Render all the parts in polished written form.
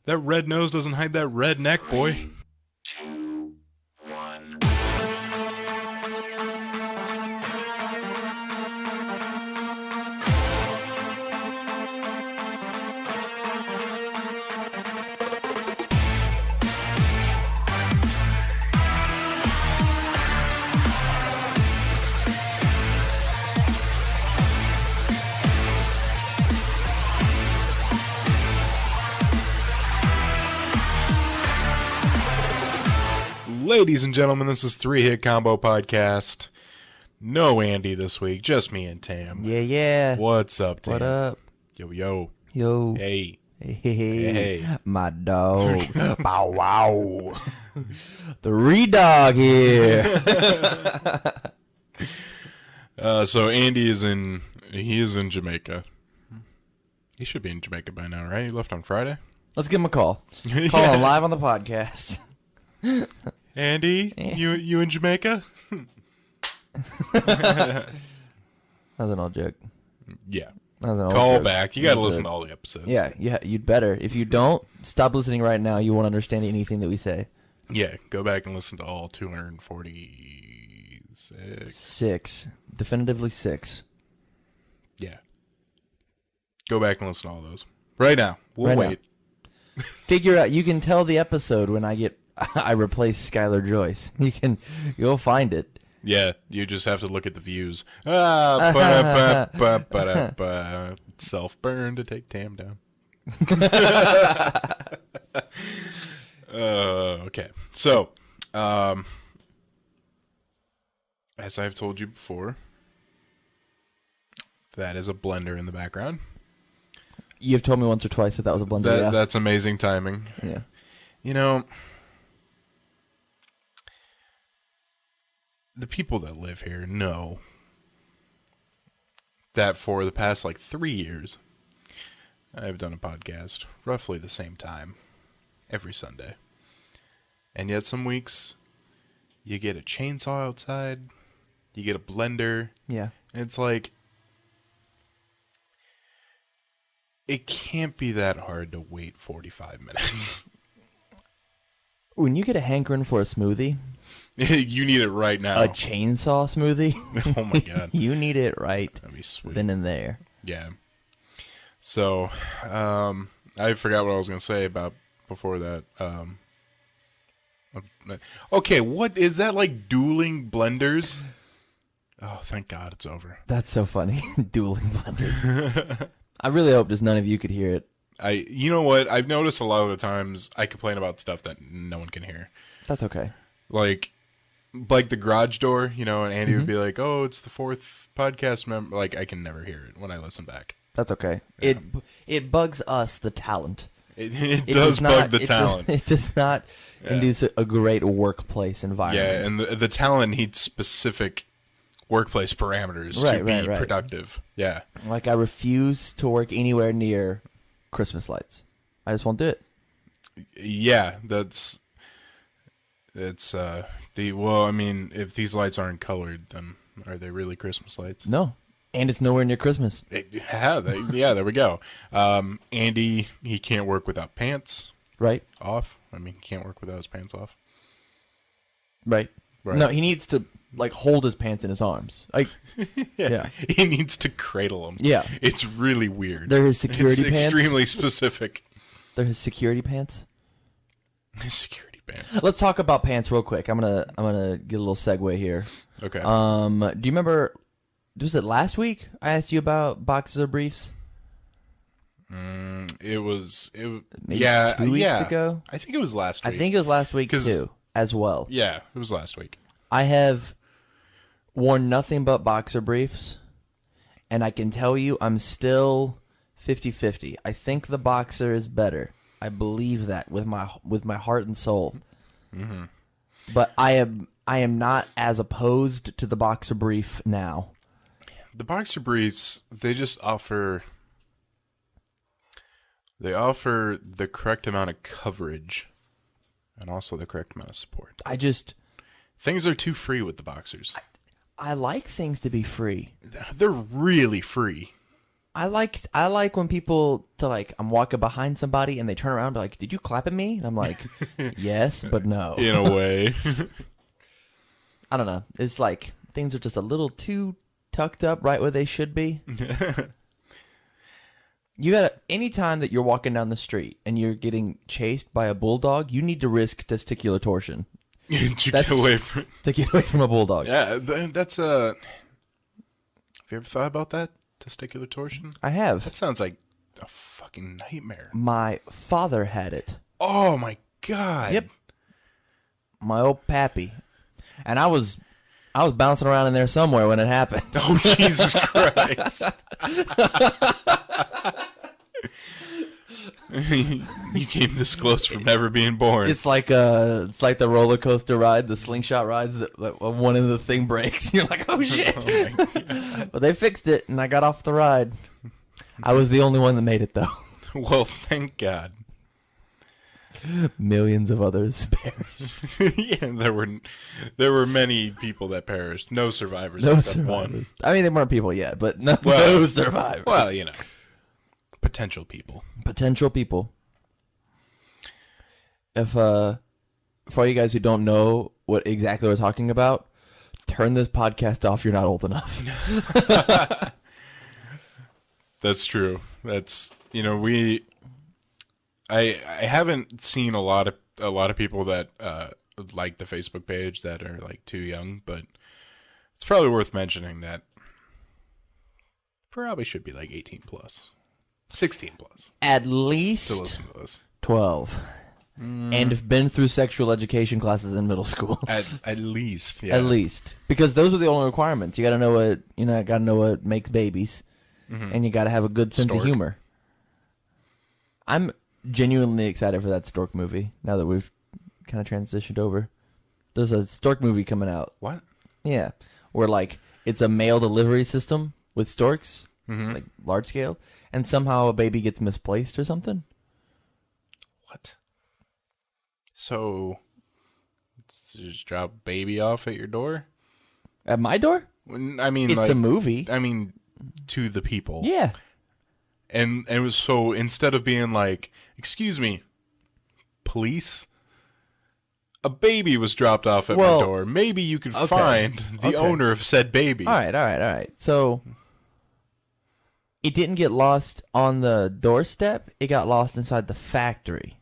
That red nose doesn't hide that red neck, boy. 3, 2, 1. Ladies and gentlemen, this is 3 Hit Combo Podcast. No Andy this week, just me and Tam. Yeah. What's up, Tam? What up? Yo. Yo. Hey. Hey. My dog. Bow wow. The re-dog here. So Andy is in Jamaica. He should be in Jamaica by now, right? He left on Friday. Let's give him a call. Call him live on the podcast. Andy, you in Jamaica? That was an old joke. Yeah. That was an old Call joke. back. You got to listen to all the episodes. Yeah, you'd better. If you don't, stop listening right now. You won't understand anything that we say. Yeah, go back and listen to all 246. 6. Definitively 6. Yeah. Go back and listen to all those. Right now. We'll wait. Figure out. You can tell the episode when I replace Skylar Joyce. You'll find it. Yeah, you just have to look at the views. Self-burn to take Tam down. Okay. So, as I've told you before, that is a blender in the background. You've told me once or twice that was a blender. Yeah. That's amazing timing. Yeah. You know, the people that live here know that for the past 3 years, I've done a podcast roughly the same time every Sunday. And yet some weeks you get a chainsaw outside, you get a blender. Yeah. And it's like, it can't be that hard to wait 45 minutes. When you get a hankering for a smoothie, you need it right now. a chainsaw smoothie. Oh my god. You need it right That'd be sweet. then and there. Yeah. So, I forgot what I was going to say about before that. Okay, what is that, like dueling blenders? Oh, thank God it's over. That's so funny. Dueling blenders. I really hope just none of you could hear it. You know what? I've noticed a lot of the times I complain about stuff that no one can hear. That's okay. Like the garage door, and Andy would be like, "Oh, it's the 4th podcast member." Like, I can never hear it when I listen back. That's okay. Yeah. It bugs us, the talent. It does bug the talent. It does not induce a great workplace environment. Yeah, and the talent needs specific workplace parameters to be productive. Yeah. Like, I refuse to work anywhere near Christmas lights. I just won't do it. Yeah, it's well, I mean, if these lights aren't colored, then are they really Christmas lights? No. And it's nowhere near Christmas. Yeah, there we go. Andy, he can't work without pants. Right. Off. I mean, he can't work without his pants off. Right. No, he needs to hold his pants in his arms. Yeah. He needs to cradle them. Yeah. It's really weird. They're his security pants. Extremely specific. They're his security pants. His security pants. Let's talk about pants real quick. I'm gonna get a little segue here. Okay. Do you remember? Was it last week? I asked you about boxes of briefs. It was Maybe 2 weeks ago. I think it was last week. I think it was last week too, as well. Yeah, it was last week. I have worn nothing but boxer briefs, and I can tell you I'm still 50-50. I think the boxer is better. I believe that with my heart and soul. Mm-hmm. But I am not as opposed to the boxer brief now. The boxer briefs, they just offer the correct amount of coverage and also the correct amount of support. Things are too free with the boxers. I like things to be free. They're really free. I like when people I'm walking behind somebody and they turn around and be like, "Did you clap at me?" And I'm like, "Yes, but no." In a way. I don't know. It's like things are just a little too tucked up right where they should be. You gotta, anytime that you're walking down the street and you're getting chased by a bulldog, you need to risk testicular torsion. Get away from to get away from a bulldog. Yeah, that's have you ever thought about that? Testicular torsion? I have. That sounds like a fucking nightmare. My father had it. Oh my god. Yep. My old pappy. And I was bouncing around in there somewhere when it happened. Oh, Jesus Christ. You came this close from never being born. It's like the roller coaster ride, the slingshot rides that one of the thing breaks. You're like, oh shit. Oh my God. But they fixed it and I got off the ride. I was the only one that made it though. Well, thank God. Millions of others perished. Yeah, there were many people that perished. No survivors except one. I mean, they weren't people yet, but no survivors. Well, potential people. Potential people. If for all you guys who don't know what exactly we're talking about, turn this podcast off. You're not old enough. That's true. That's I haven't seen a lot of people that like the Facebook page that are like too young, but it's probably worth mentioning that probably should be like 18 plus, 16 plus At least to listen to this. 12. And have been through sexual education classes in middle school. At least, yeah. At least, because those are the only requirements. You got to know what makes babies, and you got to have a good sense of humor. I'm genuinely excited for that stork movie. Now that we've kind of transitioned over, there's a stork movie coming out. What? Yeah, where it's a mail delivery system with storks, like large scale, and somehow a baby gets misplaced or something. What? So, just drop a baby off at your door? At my door? I mean, it's a movie. I mean, to the people. Yeah. And it was so, instead of being like, excuse me, police, a baby was dropped off at my door. Maybe you could find the owner of said baby. All right. So, it didn't get lost on the doorstep. It got lost inside the factory.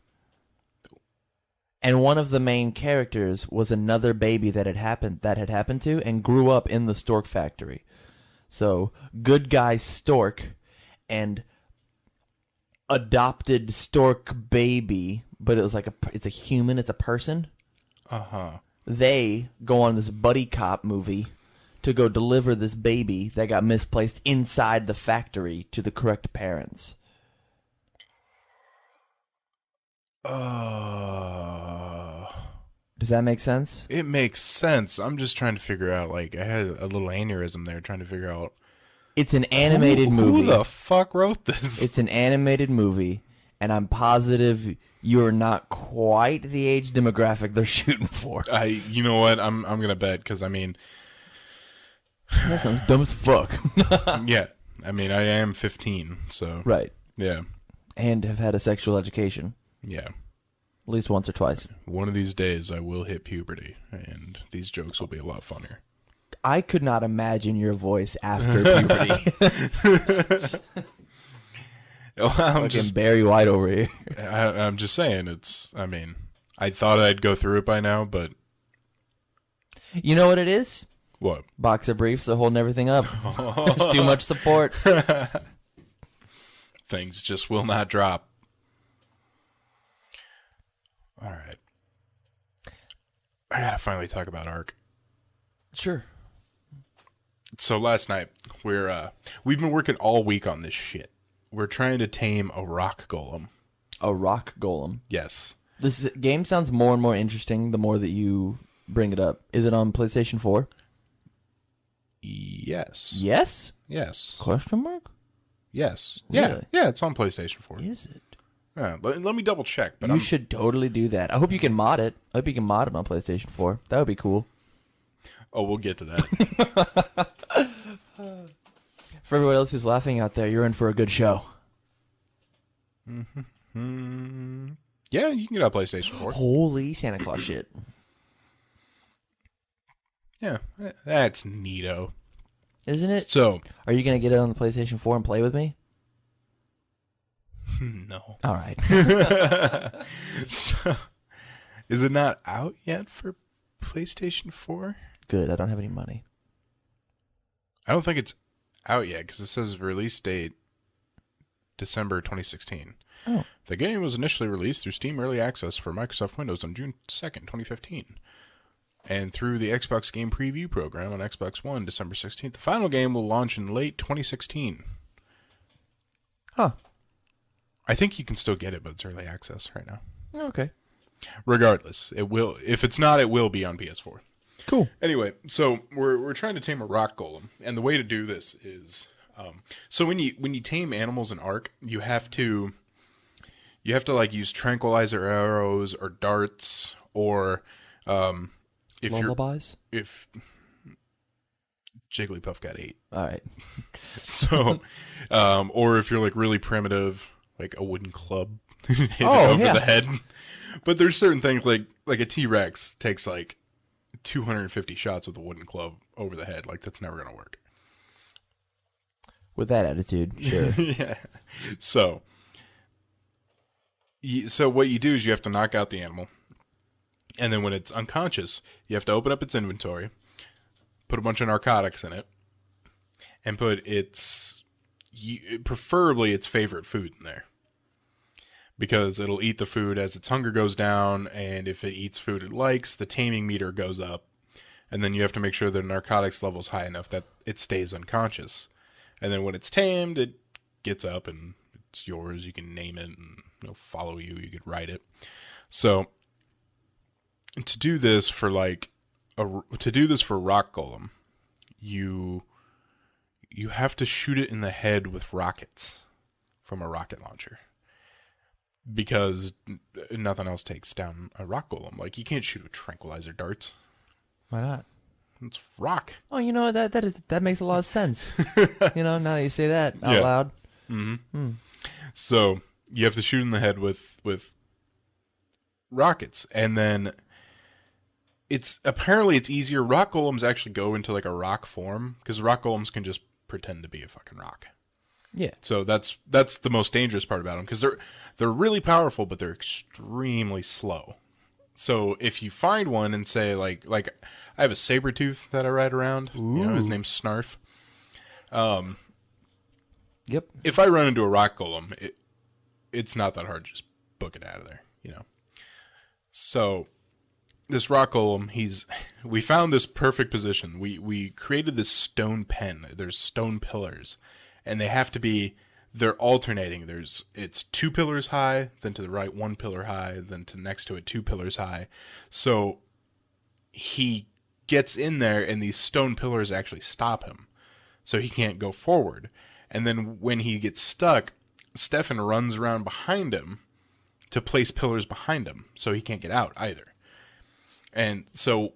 And one of the main characters was another baby that had happened to and grew up in the stork factory. So, good guy stork and adopted stork baby, but it was it's a human, it's a person. They go on this buddy cop movie to go deliver this baby that got misplaced inside the factory to the correct parents. Does that make sense? It makes sense. I'm just trying to figure out, I had a little aneurysm there trying to figure out. It's an animated movie. Who the fuck wrote this? It's an animated movie, and I'm positive you're not quite the age demographic they're shooting for. You know what? I'm gonna bet, because I mean, that sounds dumb as fuck. Yeah, I mean, I am 15, so right. Yeah, and have had a sexual education. Yeah, at least once or twice. One of these days, I will hit puberty, and these jokes will be a lot funnier. I could not imagine your voice after puberty. I'm just Barry White over here. I'm just saying, I thought I'd go through it by now, but you know what it is? What? Boxer briefs are holding everything up. There's too much support. Things just will not drop. All right. I gotta finally talk about Ark. Sure. So last night we've been working all week on this shit. We're trying to tame a rock golem. A rock golem. Yes. This game sounds more and more interesting the more that you bring it up. Is it on PlayStation 4? Yes. Yes? Yes. Question mark? Yes. Really? Yeah, it's on PlayStation 4. Is it? Yeah, let me double check. But you should totally do that. I hope you can mod it. I hope you can mod it on PlayStation 4. That would be cool. Oh, we'll get to that. For everyone else who's laughing out there, you're in for a good show. Mm-hmm. Yeah, you can get a PlayStation 4. Holy Santa Claus shit. Yeah, that's neato. Isn't it? So, Are you going to get it on the PlayStation 4 and play with me? no. All right. So, is it not out yet for PlayStation 4? Good. I don't have any money. I don't think it's out yet because it says release date December 2016. Oh. The game was initially released through Steam Early Access for Microsoft Windows on June 2nd, 2015. And through the Xbox Game Preview program on Xbox One, December 16th. The final game will launch in late 2016. Huh. I think you can still get it, but it's early access right now. Okay. Regardless, it will. If it's not, it will be on PS4. Cool. Anyway, so we're trying to tame a rock golem, and the way to do this is, so when you tame animals in Ark, you have to like use tranquilizer arrows or darts or if Lullabies? if Jigglypuff got 8. All right. So, or if you're like really primitive, like a wooden club hit it Oh, over yeah. the head. But there's certain things like a T-Rex takes like 250 shots with a wooden club over the head. Like that's never gonna work. With that attitude, sure. Yeah. So what you do is you have to knock out the animal, and then when it's unconscious, you have to open up its inventory, put a bunch of narcotics in it, and put preferably its favorite food in there. Because it'll eat the food as its hunger goes down, and if it eats food it likes, the taming meter goes up. And then you have to make sure the narcotics level's high enough that it stays unconscious. And then when it's tamed, it gets up and it's yours. You can name it and it'll follow you. You could ride it. So to do this for rock golem, you have to shoot it in the head with rockets from a rocket launcher. Because nothing else takes down a rock golem. Like, you can't shoot with tranquilizer darts. Why not? It's rock. Oh, you know, that makes a lot of sense. You know, now that you say that out Yeah. loud. Mm-hmm. So, you have to shoot in the head with rockets. And then, apparently it's easier. Rock golems actually go into, like, a rock form. Because rock golems can just pretend to be a fucking rock. Yeah. So that's the most dangerous part about them, because they're really powerful, but they're extremely slow. So if you find one and say like I have a saber tooth that I ride around. Ooh. You know, his name's Snarf. Yep. If I run into a rock golem, it's not that hard to just book it out of there. You know. So this rock golem, we found this perfect position. We created this stone pen. There's stone pillars. And they have to be, they're alternating. It's 2 pillars high, then to the right 1 pillar high, then to next to it 2 pillars high. So he gets in there and these stone pillars actually stop him. So he can't go forward. And then when he gets stuck, Stefan runs around behind him to place pillars behind him. So he can't get out either. And so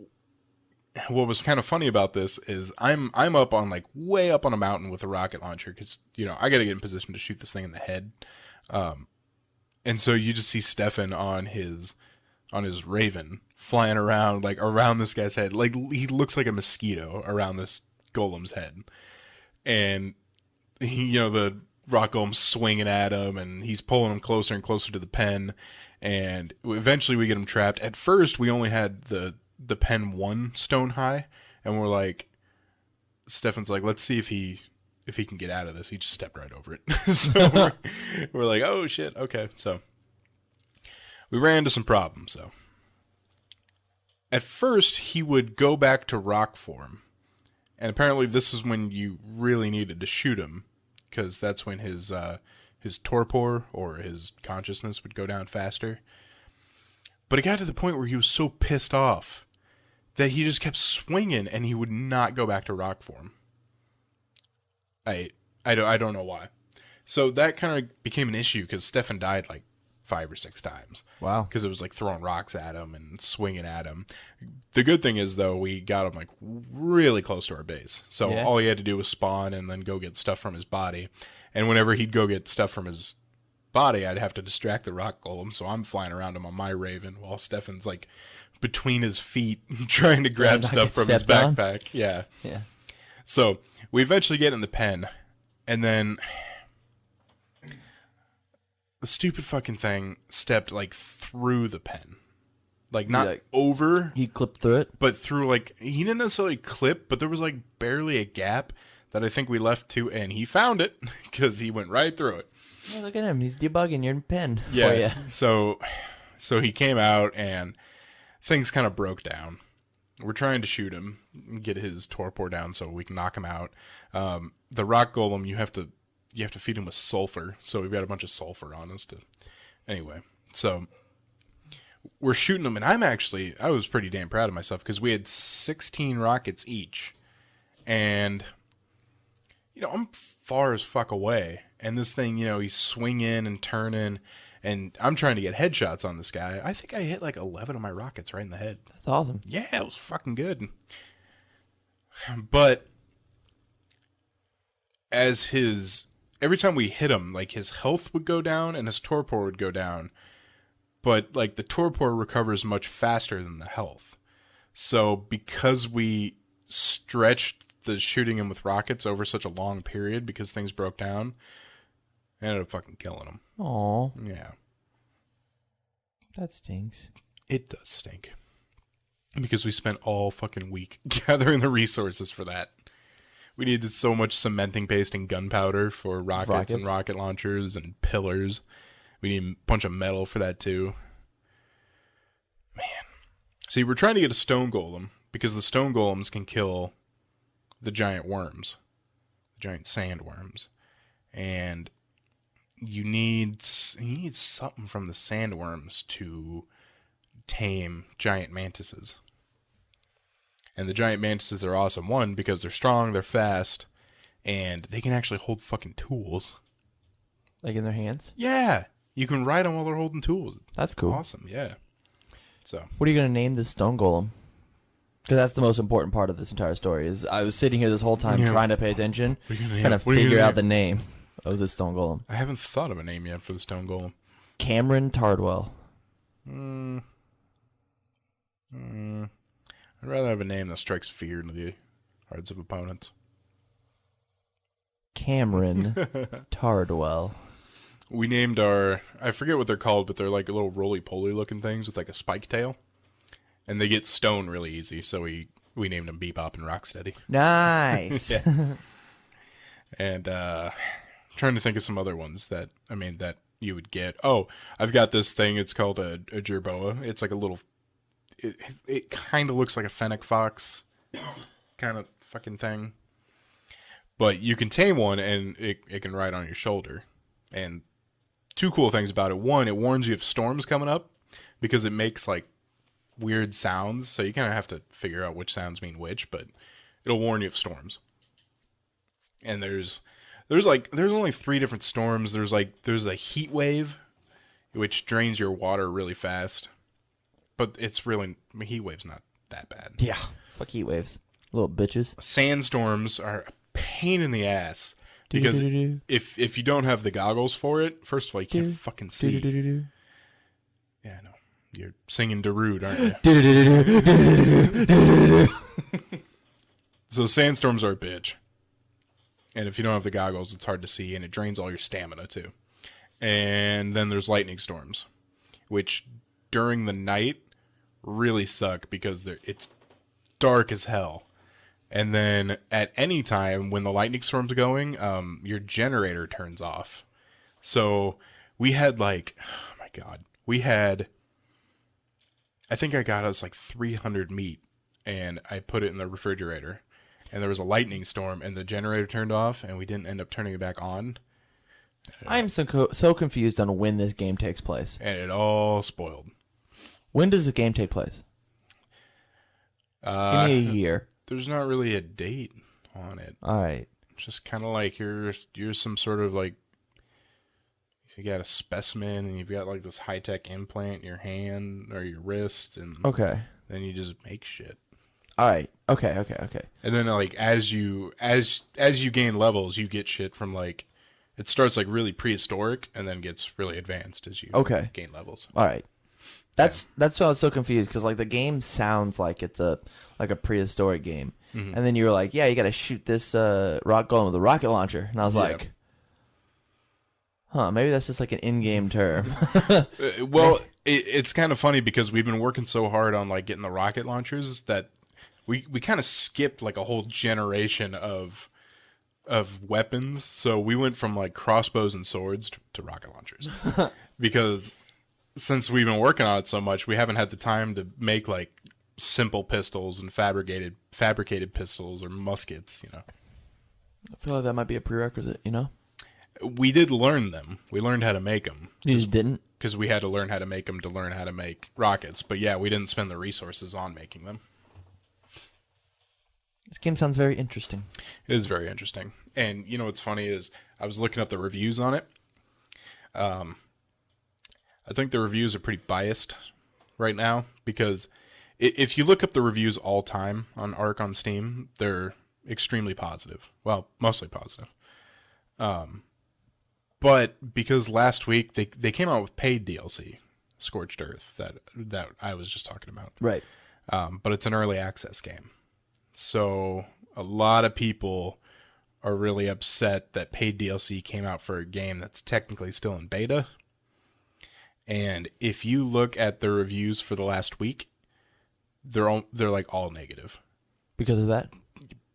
what was kind of funny about this is I'm up on like way up on a mountain with a rocket launcher because, you know, I got to get in position to shoot this thing in the head. And so you just see Stefan on his Raven flying around like around this guy's head. Like he looks like a mosquito around this golem's head. And the rock golem's swinging at him and he's pulling him closer and closer to the pen. And eventually we get him trapped. At first we only had the pen 1 stone high, and we're like, Stefan's like, let's see if he can get out of this. He just stepped right over it. So we're like, oh shit, okay. So we ran into some problems though. At first he would go back to rock form, and apparently this is when you really needed to shoot him, because that's when his torpor or his consciousness would go down faster. But it got to the point where he was so pissed off that he just kept swinging and he would not go back to rock form. I don't know why. So that kind of became an issue because Stefan died like 5 or 6 times. Wow. Because it was like throwing rocks at him and swinging at him. The good thing is, though, we got him like really close to our base. So Yeah. all he had to do was spawn and then go get stuff from his body. And whenever he'd go get stuff from his body, I'd have to distract the rock golem. So I'm flying around him on my Raven while Stefan's like between his feet trying to grab not stuff get from his stepped on? backpack. Yeah. Yeah. So we eventually get in the pen, and then the stupid fucking thing stepped like through the pen. Like not Like- over, You clipped through it? but through like, he didn't necessarily clip, but there was like barely a gap that I think we left to, and he found it because he went right through it. Yeah, look at him. He's debugging your pen. Yeah. For ya. So he came out and things kind of broke down. We're trying to shoot him, get his torpor down so we can knock him out. The rock golem, you have to feed him with sulfur. So we've got a bunch of sulfur on us anyway. So we're shooting him, and I was pretty damn proud of myself because we had 16 rockets each, and I'm far as fuck away, and this thing, he's swinging and turning, and I'm trying to get headshots on this guy. I think I hit like 11 of my rockets right in the head. That's awesome. Yeah, it was fucking good. But every time we hit him, like his health would go down and his torpor would go down. But like the torpor recovers much faster than the health. So because we stretched the shooting him with rockets over such a long period because things broke down, I ended up fucking killing him. Aw, Yeah. that stinks. It does stink. Because we spent all fucking week gathering the resources for that. We needed so much cementing paste and gunpowder for rockets and rocket launchers and pillars. We need a bunch of metal for that too. Man. See, we're trying to get a stone golem because the stone golems can kill the giant worms. The giant sandworms. And you need something from the sandworms to tame giant mantises. And the giant mantises are awesome. One, because they're strong, they're fast, and they can actually hold fucking tools. Like in their hands? Yeah. You can ride them while they're holding tools. That's cool. Awesome, yeah. So, What are you going to name this stone golem? Because that's the most important part of this entire story. Is I was sitting here this whole time Yeah. trying to pay attention, What are you gonna trying name- to what are you figure gonna out the name of this stone golem. I haven't thought of a name yet for the stone golem. Cameron Tardwell. I'd rather have a name that strikes fear into the hearts of opponents. Cameron Tardwell. We named I forget what they're called, but they're like little roly-poly looking things with like a spike tail. And they get stoned really easy, so we named them Bebop and Rocksteady. Nice. Yeah. And trying to think of some other ones that you would get. Oh, I've got this thing. It's called a jerboa. It's like a little. It kind of looks like a fennec fox, kind of fucking thing. But you can tame one, and it can ride on your shoulder. And two cool things about it. One, it warns you if storm's coming up, because it makes like weird sounds. So you kind of have to figure out which sounds mean which, but it'll warn you of storms. And there's only 3 different storms. There's a heat wave, which drains your water really fast. But heat wave's not that bad. Yeah. Fuck heat waves. Little bitches. Sandstorms are a pain in the ass. Because Do-do-do-do-do. if you don't have the goggles for it, first of all, you can't fucking see. Do-do-do-do-do. Yeah, I know. You're singing Darude, aren't you? Do-do-do-do-do. Do-do-do-do. So sandstorms are a bitch. And if you don't have the goggles, it's hard to see, and it drains all your stamina, too. And then there's lightning storms, which during the night really suck because it's dark as hell. And then at any time when the lightning storm's going, your generator turns off. So we had oh my God, I think I got us like 300 meat, and I put it in the refrigerator. And there was a lightning storm, and the generator turned off, and we didn't end up turning it back on. I am so confused on when this game takes place. And it all spoiled. When does the game take place? Give me a year. There's not really a date on it. All right. It's just kind of like you're some sort of like you got a specimen, and you've got like this high tech implant in your hand or your wrist, and Okay. then you just make shit. All right. Okay. And then like as you gain levels, you get shit from like it starts like really prehistoric and then gets really advanced as you gain levels. All right. That's why I was so confused because like the game sounds like it's a prehistoric game, and then you were like, yeah, you got to shoot this rock golem with a rocket launcher, and I was like, huh, maybe that's just like an in-game term. Well, it's kind of funny because we've been working so hard on like getting the rocket launchers that we kind of skipped like a whole generation of weapons. So we went from like crossbows and swords to rocket launchers because since we've been working on it so much, we haven't had the time to make like simple pistols and fabricated pistols or muskets, you know. I feel like that might be a prerequisite, you know? We did learn them. We learned how to make them. You just didn't? Because we had to learn how to make them to learn how to make rockets. But yeah, we didn't spend the resources on making them. This game sounds very interesting. It is very interesting. And you know what's funny is I was looking up the reviews on it. I think the reviews are pretty biased right now because if you look up the reviews all time on Ark on Steam, they're extremely positive. Well, mostly positive. But because last week they came out with paid DLC, Scorched Earth, that I was just talking about. Right. But it's an early access game. So a lot of people are really upset that paid DLC came out for a game that's technically still in beta. And if you look at the reviews for the last week, they're like all negative. Because of that?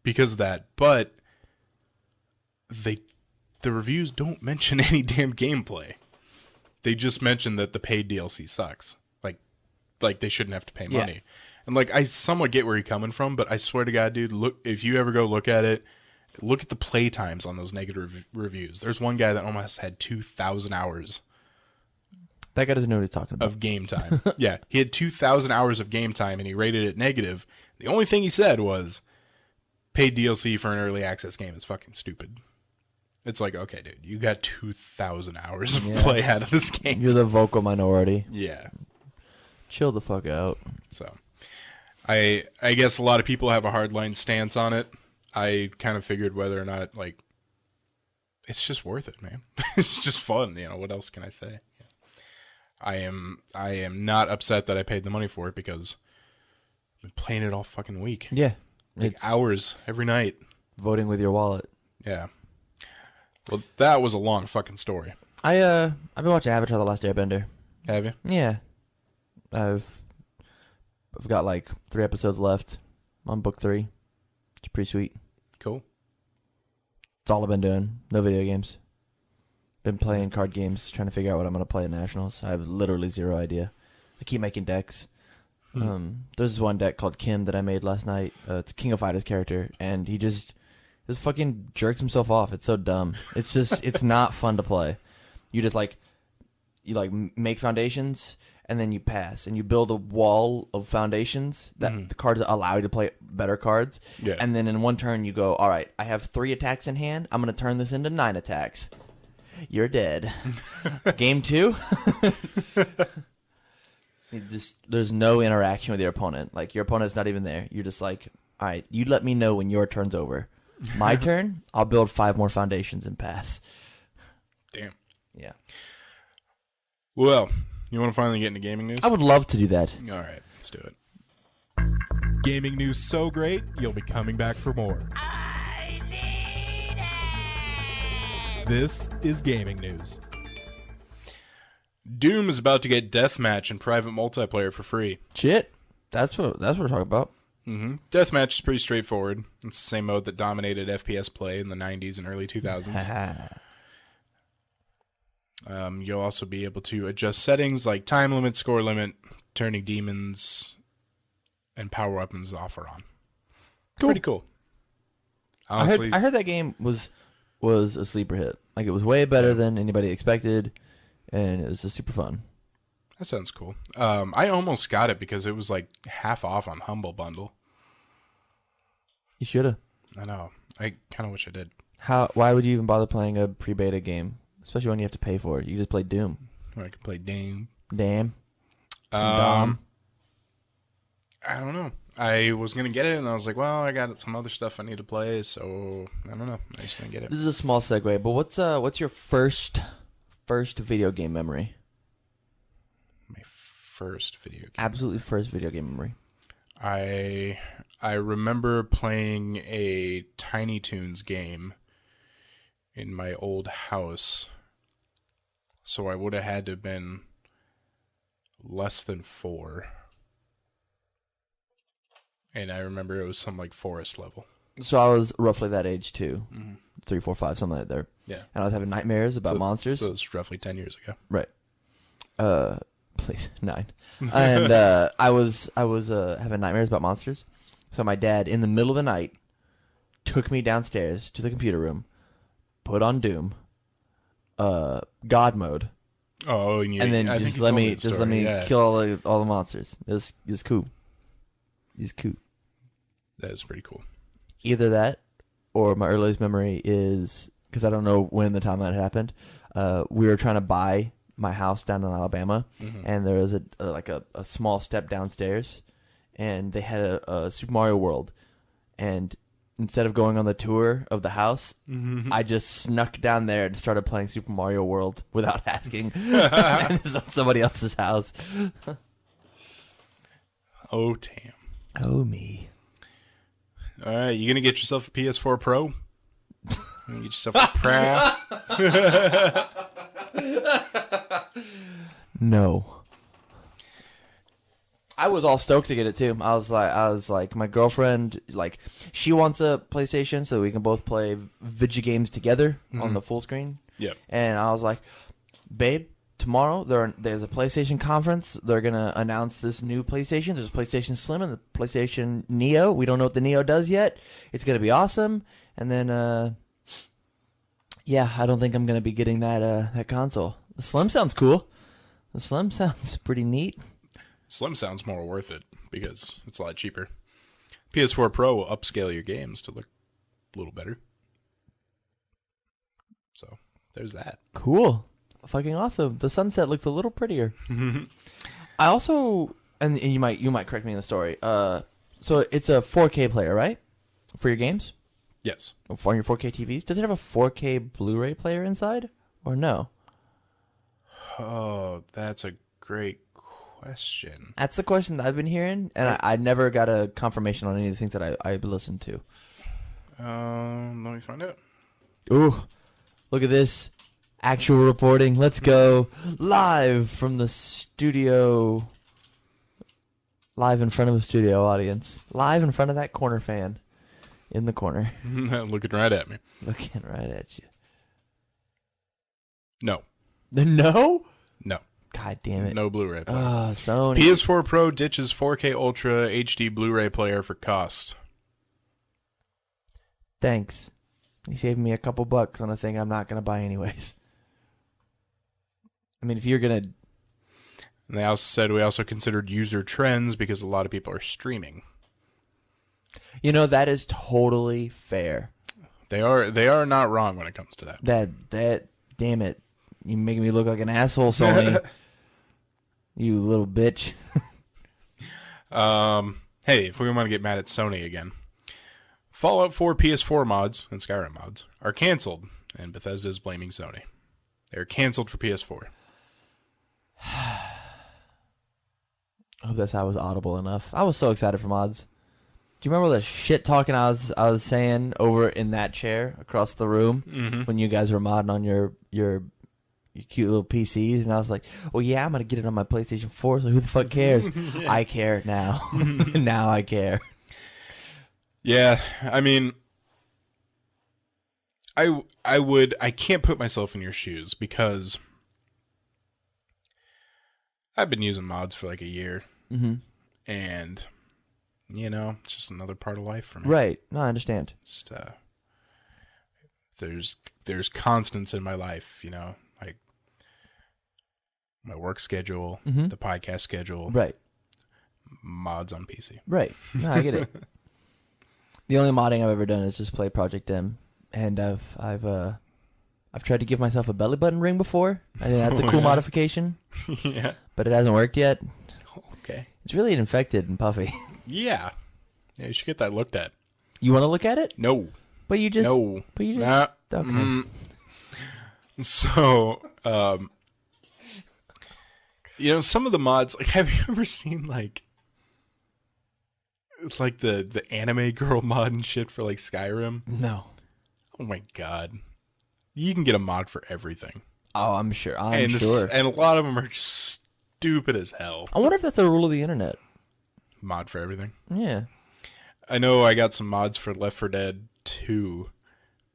Because of that. But the reviews don't mention any damn gameplay. They just mention that the paid DLC sucks. Like they shouldn't have to pay money. Yeah. And like I somewhat get where you're coming from, but I swear to God, dude, look, if you ever go look at it, look at the play times on those negative reviews. There's one guy that almost had 2,000 hours. That guy doesn't know what he's talking about. Of game time. Yeah, he had 2,000 hours of game time, and he rated it negative. The only thing he said was, paid DLC for an early access game is fucking stupid. It's like, okay, dude, you got 2,000 hours of play out of this game. You're the vocal minority. Yeah. Chill the fuck out. So, I guess a lot of people have a hardline stance on it. I kind of figured whether or not, like, it's just worth it, man. It's just fun, you know, what else can I say? I am not upset that I paid the money for it because I've been playing it all fucking week. Yeah. Like hours every night. Voting with your wallet. Yeah. Well, that was a long fucking story. I've been watching Avatar: The Last Airbender. Have you? Yeah. I've got like 3 episodes left. I'm on book 3. It's pretty sweet. Cool. It's all I've been doing. No video games. Been playing card games, trying to figure out what I'm going to play at Nationals. I have literally zero idea. I keep making decks. There's this one deck called Kim that I made last night. It's King of Fighters character, and he just fucking jerks himself off. It's so dumb. It's just, it's not fun to play. You just make foundations, and then you pass, and you build a wall of foundations that the cards allow you to play better cards. Yeah. And then in one turn, you go, all right, I have 3 attacks in hand. I'm going to turn this into 9 attacks. You're dead. Game 2? There's no interaction with your opponent. Like, your opponent's not even there. You're just like, all right, you let me know when your turn's over. My turn, I'll build 5 more foundations and pass. Damn. Yeah. Well, you want to finally get into gaming news? I would love to do that. All right, let's do it. Gaming news so great, you'll be coming back for more. I need it! This is gaming news. Doom is about to get deathmatch and private multiplayer for free. Shit. That's what we're talking about. Mm-hmm. Deathmatch is pretty straightforward. It's the same mode that dominated FPS play in the 90s and early 2000s. You'll also be able to adjust settings like time limit, score limit, turning demons, and power weapons off or on. Cool. Pretty cool. Honestly, I heard that game was a sleeper hit. Like, it was way better than anybody expected, and it was just super fun. That sounds cool. I almost got it because it was like half off on Humble Bundle. You should have. I know. I kind of wish I did. Why would you even bother playing a pre-beta game? especially when you have to pay for it. You just play Doom. I can play Dame. Damn. I don't know. I was gonna get it, and I was like, well, I got some other stuff I need to play, so I don't know. I just didn't get it. This is a small segue, but what's your first video game memory? My first video game. Absolutely first video game memory. I remember playing a Tiny Toons game in my old house, so I would have had to have been less than 4. And I remember it was some like forest level. So I was roughly that age too. Mm-hmm. 3, 4, 5, something like that there. Yeah. And I was having nightmares about monsters. So it was roughly 10 years ago. Right. Please, 9. And I was having nightmares about monsters. So my dad, in the middle of the night, took me downstairs to the computer room, put on Doom, God mode, Oh, and then just let me kill all the monsters. It was cool. It's cool. That is pretty cool. Either that, or my earliest memory is, because I don't know when the time that happened. We were trying to buy my house down in Alabama, and there was a small step downstairs, and they had a Super Mario World, and instead of going on the tour of the house, I just snuck down there and started playing Super Mario World without asking. And this is on somebody else's house. Oh, damn. Oh, me. All right, you gonna get yourself a PS4 Pro? You gonna get yourself a Pro? No. I was all stoked to get it too. I was like, my girlfriend, like, she wants a PlayStation so we can both play video games together on the full screen. Yep. And I was like, babe, tomorrow there's a PlayStation conference. They're gonna announce this new PlayStation. There's a PlayStation Slim and the PlayStation Neo. We don't know what the Neo does yet. It's gonna be awesome. And then, yeah, I don't think I'm gonna be getting that console. The Slim sounds cool. The Slim sounds pretty neat. Slim sounds more worth it because it's a lot cheaper. PS4 Pro will upscale your games to look a little better. So there's that. Cool. Fucking awesome. The sunset looks a little prettier. I also, and you might correct me in the story. So it's a 4K player, right? For your games? Yes. On your 4K TVs? Does it have a 4K Blu-ray player inside? Or no? Oh, that's a great question. That's the question that I've been hearing, and I never got a confirmation on any of the things that I listened to. Let me find out. Ooh, look at this. Actual reporting. Let's go. Live from the studio. Live in front of a studio audience. Live in front of that corner fan. In the corner. Looking right at me. Looking right at you. No. No? No. God damn it. No Blu-ray player. Oh, Sony. PS4 Pro ditches 4K Ultra HD Blu-ray player for cost. Thanks. You saved me a couple bucks on a thing I'm not going to buy anyways. I mean, if you're going to... And they also said we also considered user trends because a lot of people are streaming. You know, that is totally fair. They are not wrong when it comes to that. That damn it. You're making me look like an asshole, Sony. You little bitch. Hey, if we want to get mad at Sony again, Fallout 4 PS4 mods and Skyrim mods are canceled, and Bethesda is blaming Sony. They're canceled for PS4. I hope that's how I was audible enough. I was so excited for mods. Do you remember the shit talking I was saying over in that chair across the room when you guys were modding on your cute little PCs? And I was like, well, yeah, I'm going to get it on my PlayStation 4, so who the fuck cares? I care now. Now I care. Yeah, I mean, I can't put myself in your shoes because I've been using mods for like a year. And, you know, it's just another part of life for me. Right. No, I understand. Just, there's constants in my life, you know, like my work schedule, the podcast schedule, right? Mods on PC, right? No, I get it. The only modding I've ever done is just play Project M, and I've I've tried to give myself a belly button ring before. I think that's a Oh, cool yeah? modification, Yeah. but it hasn't worked yet. Okay. It's really infected and puffy. Yeah. Yeah, you should get that looked at. You want to look at it? No. But you just... No. But you just... Nah. Okay. So, some of the mods, like, have you ever seen, like the anime girl mod and shit for, like, Skyrim? No. Oh my god. You can get a mod for everything. Oh, I'm sure. I'm sure. And a lot of them are just stupid as hell. I wonder if that's a rule of the internet. Mod for everything. Yeah. I know I got some mods for Left 4 Dead 2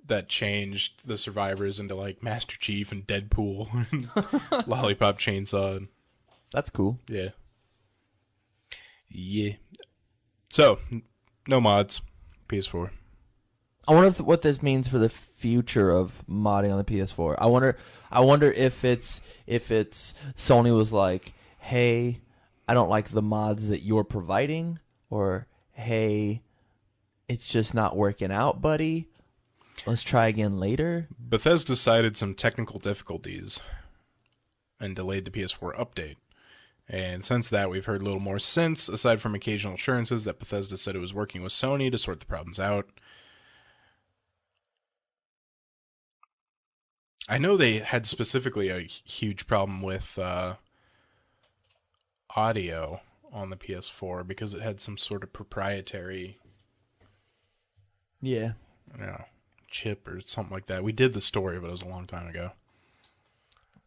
that changed the survivors into, like, Master Chief and Deadpool and Lollipop Chainsaw. That's cool. Yeah. Yeah. So, no mods. PS4. I wonder what this means for the future of modding on the PS4. I wonder if it's Sony was like, "Hey, I don't like the mods that you're providing," or "Hey, it's just not working out, buddy. Let's try again later." Bethesda cited some technical difficulties and delayed the PS4 update. And since that, we've heard little more since, aside from occasional assurances that Bethesda said it was working with Sony to sort the problems out. I know they had specifically a huge problem with audio on the PS4 because it had some sort of proprietary Yeah. chip or something like that. We did the story, but it was a long time ago.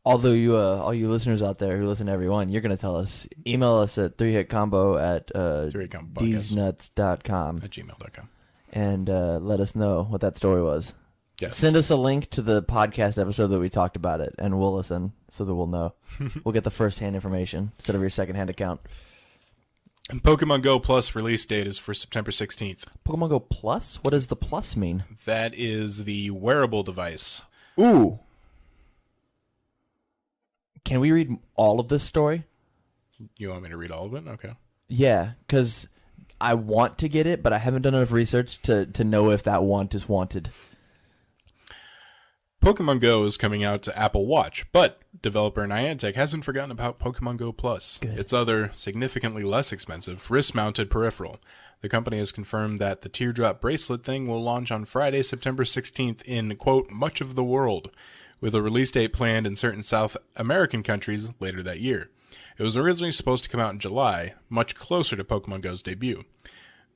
Although you, all you listeners out there who listen to every one, you're going to tell us. Email us at 3hitcombo at 3hitcombo@dsnuts.com at gmail.com. and let us know what that story was. Yes. Send us a link to the podcast episode that we talked about it, and we'll listen so that we'll know. We'll get the first-hand information instead of your second-hand account. And Pokemon Go Plus release date is for September 16th. Pokemon Go Plus? What does the plus mean? That is the wearable device. Ooh. Can we read all of this story? You want me to read all of it? Okay. Yeah, because I want to get it, but I haven't done enough research to know if that want is wanted. Pokemon Go is coming out to Apple Watch, but developer Niantic hasn't forgotten about Pokemon Go Plus. Good. Its other, significantly less expensive, wrist-mounted peripheral. The company has confirmed that the teardrop bracelet thing will launch on Friday, September 16th in, quote, much of the world, with a release date planned in certain South American countries later that year. It was originally supposed to come out in July, much closer to Pokemon Go's debut.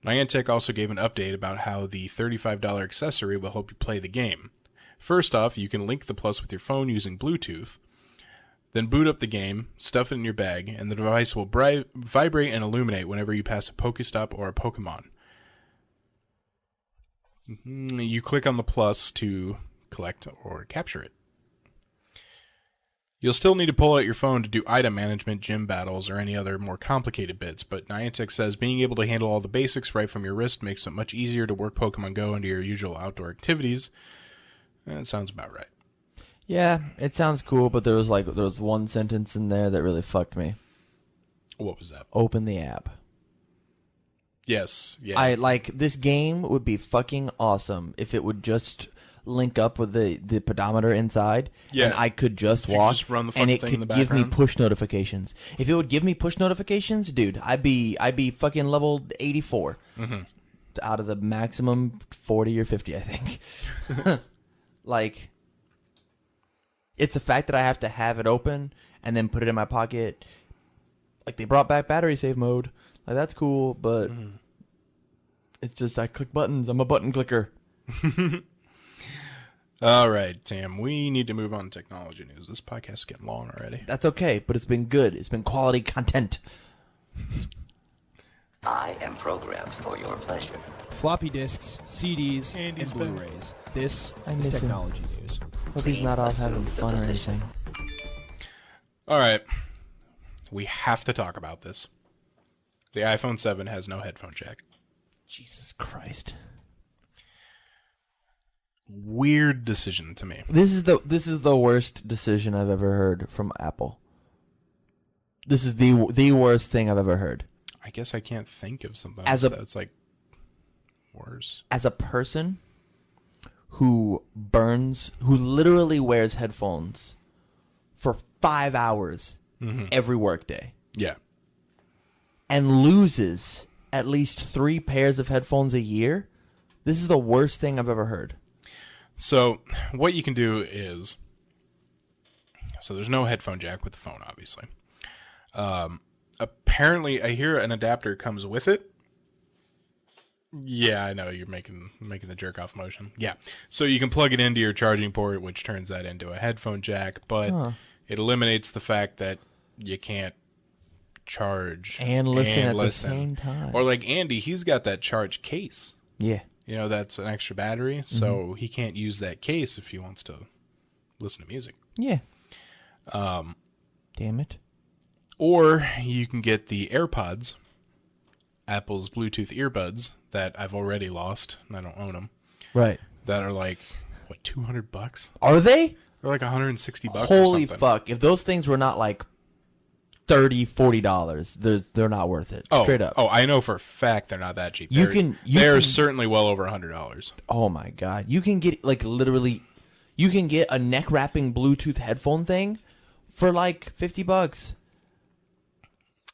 Niantic also gave an update about how the $35 accessory will help you play the game. First off, you can link the Plus with your phone using Bluetooth, then boot up the game, stuff it in your bag, and the device will vibrate and illuminate whenever you pass a Pokestop or a Pokemon. You click on the Plus to collect or capture it. You'll still need to pull out your phone to do item management, gym battles, or any other more complicated bits, but Niantic says being able to handle all the basics right from your wrist makes it much easier to work Pokemon Go into your usual outdoor activities. That sounds about right. Yeah, it sounds cool, but there was one sentence in there that really fucked me. What was that? Open the app. Yes, yeah. I like this game would be fucking awesome if it would just link up with the pedometer inside, Yeah. and I could just If you walk, could just run the and fucking it thing in could the give me background. push notifications. If it would give me push notifications, dude, I'd be fucking level 84 out of the maximum 40 or 50, I think. Like, it's the fact that I have to have it open and then put it in my pocket. Like, they brought back battery save mode. Like, that's cool, but it's just I click buttons. I'm a button clicker. All right, Tam, we need to move on to technology news. This podcast is getting long already. That's okay, but it's been good. It's been quality content. I am programmed for your pleasure. Floppy disks, CDs, and Andy's back. Blu-rays. This I is miss him. technology news. Hope he's not off having fun or anything. All right. We have to talk about this. The iPhone 7 has no headphone jack. Jesus Christ. Weird decision to me. This is the worst decision I've ever heard from Apple. This is the worst thing I've ever heard. I guess I can't think of something As else a- that's like worse. As a person who literally wears headphones for 5 hours every workday Yeah. and loses at least 3 pairs of headphones a year. This is the worst thing I've ever heard. So what you can do is, so there's no headphone jack with the phone, obviously. Apparently, I hear an adapter comes with it. Yeah, I know you're making the jerk off motion. Yeah, so you can plug it into your charging port, which turns that into a headphone jack, but it eliminates the fact that you can't charge And listen at the same time. Or like Andy, he's got that charge case. Yeah. You know, that's an extra battery, so he can't use that case if he wants to listen to music. Yeah. Damn it. Or you can get the AirPods, Apple's Bluetooth earbuds that I've already lost, and I don't own them. Right. That are like, what, $200? Are they? They're like $160 or Holy something. fuck. If those things were not like $30, $40, they're not worth it. Straight up. Oh, I know for a fact they're not that cheap. They're certainly well over $100. Oh my god. You can get like literally you can get a neck wrapping Bluetooth headphone thing for like $50.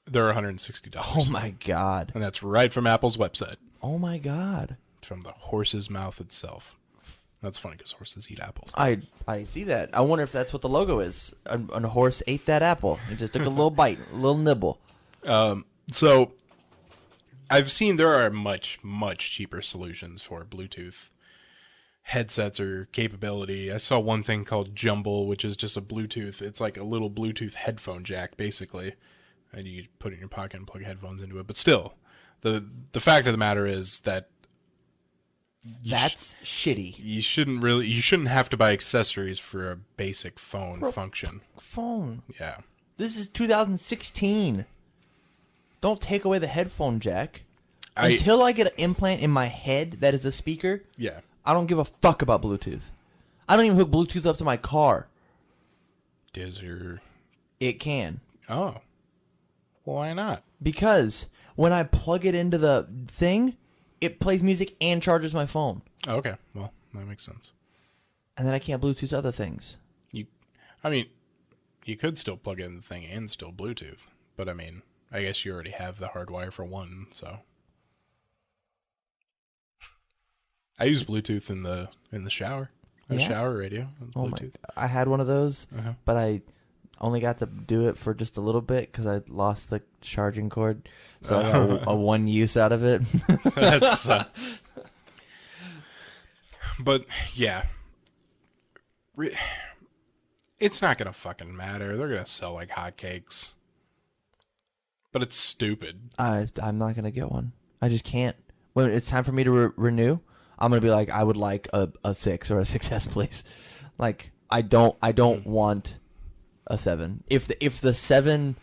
They're $160. Oh my god. And that's right from Apple's website. Oh my god. From the horse's mouth itself. That's funny because horses eat apples. I see that. I wonder if that's what the logo is. A horse ate that apple. It just took a little bite, a little nibble. So I've seen there are much, much cheaper solutions for Bluetooth headsets or capability. I saw one thing called Jumble, which is just a Bluetooth. It's like a little Bluetooth headphone jack, basically. And you put it in your pocket and plug headphones into it. But still, the fact of the matter is that That's shitty. you shouldn't have to buy accessories for a basic phone function. Phone. Yeah. This is 2016. Don't take away the headphone jack. Until I get an implant in my head that is a speaker, Yeah. I don't give a fuck about Bluetooth. I don't even hook Bluetooth up to my car. Does your... It can. Oh. Why not? Because when I plug it into the thing, it plays music and charges my phone. Oh, okay. Well, that makes sense. And then I can't Bluetooth other things. You could still plug in the thing and still Bluetooth. But, I mean, I guess you already have the hardwire for one, so... I use Bluetooth in the shower. A shower radio. Oh my, Bluetooth. I had one of those, but I only got to do it for just a little bit because I lost the charging cord. So I got a one use out of it. That's but yeah, it's not gonna fucking matter. They're gonna sell like hotcakes, but it's stupid. I'm not gonna get one. I just can't. When it's time for me to renew, I'm gonna be like, I would like a 6 or a 6S, please. Like I don't want a 7. If the 7S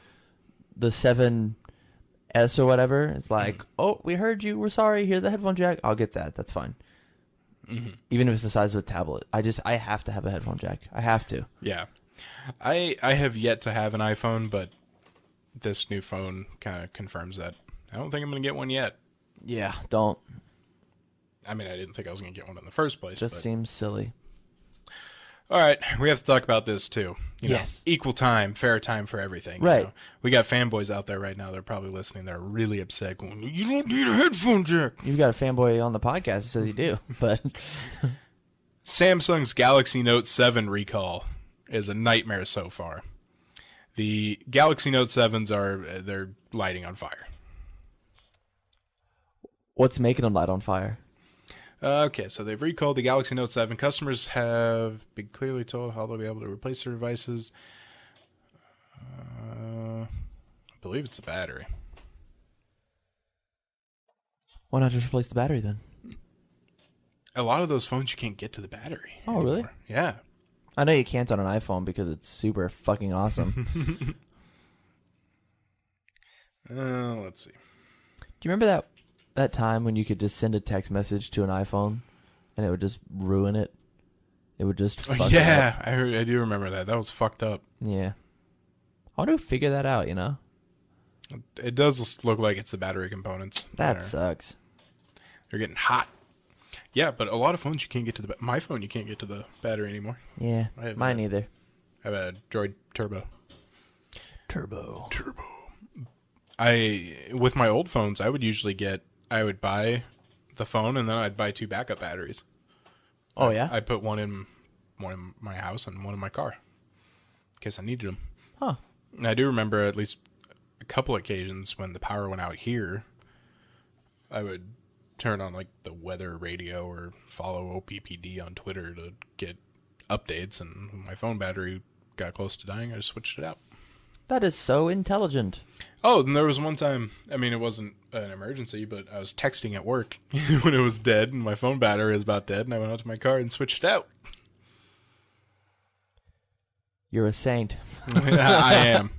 or whatever, it's like, oh, we heard you. We're sorry. Here's the headphone jack. I'll get that. That's fine. Even if it's the size of a tablet, I have to have a headphone jack. I have to. Yeah, I have yet to have an iPhone, but this new phone kind of confirms that. I don't think I'm gonna get one yet. Yeah, don't. I mean, I didn't think I was gonna get one in the first place. Just but... seems silly. All right, we have to talk about this too. Yes. Equal time, fair time for everything. Right. You know? We got fanboys out there right now. They're probably listening. They're really upset going, you don't need a headphone jack. You've got a fanboy on the podcast that says you do, but... Samsung's Galaxy Note 7 recall is a nightmare so far. The Galaxy Note 7s they're lighting on fire. What's making them light on fire? Okay, so they've recalled the Galaxy Note 7. Customers have been clearly told how they'll be able to replace their devices. I believe it's the battery. Why not just replace the battery then? A lot of those phones you can't get to the battery. Oh, really? Anymore. Yeah. I know you can't on an iPhone because it's super fucking awesome. Let's see. Do you remember that time when you could just send a text message to an iPhone and it would just ruin it? It would just fuck it up. I do remember that. That was fucked up. Yeah. I want to figure that out, you know? It does look like it's the battery components. That sucks. They're getting hot. Yeah, but a lot of phones you can't get to my phone, you can't get to the battery anymore. Yeah, I have mine a- either. I have a Droid Turbo. Turbo. With my old phones, I would buy the phone and then I'd buy 2 backup batteries. Oh, yeah? I'd put one in my house and one in my car in case I needed them. Huh. And I do remember at least a couple occasions when the power went out here, I would turn on like the weather radio or follow OPPD on Twitter to get updates, and when my phone battery got close to dying, I just switched it out. That is so intelligent. Oh, and there was one time, I mean, it wasn't an emergency, but I was texting at work when it was dead, and my phone battery was about dead, and I went out to my car and switched it out. You're a saint. I am.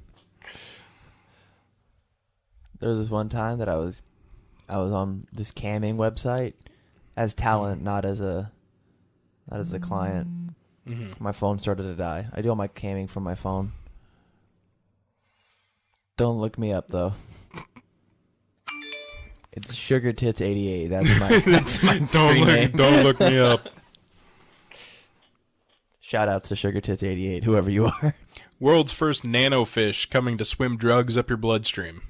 There was this one time that I was on this camming website as talent, not as a client. Mm-hmm. My phone started to die. I do all my camming from my phone. Don't look me up though. It's Sugar Tits 88. That's my screen name. Don't look me up. Shout outs to Sugar Tits 88, whoever you are. World's first nanofish coming to swim drugs up your bloodstream.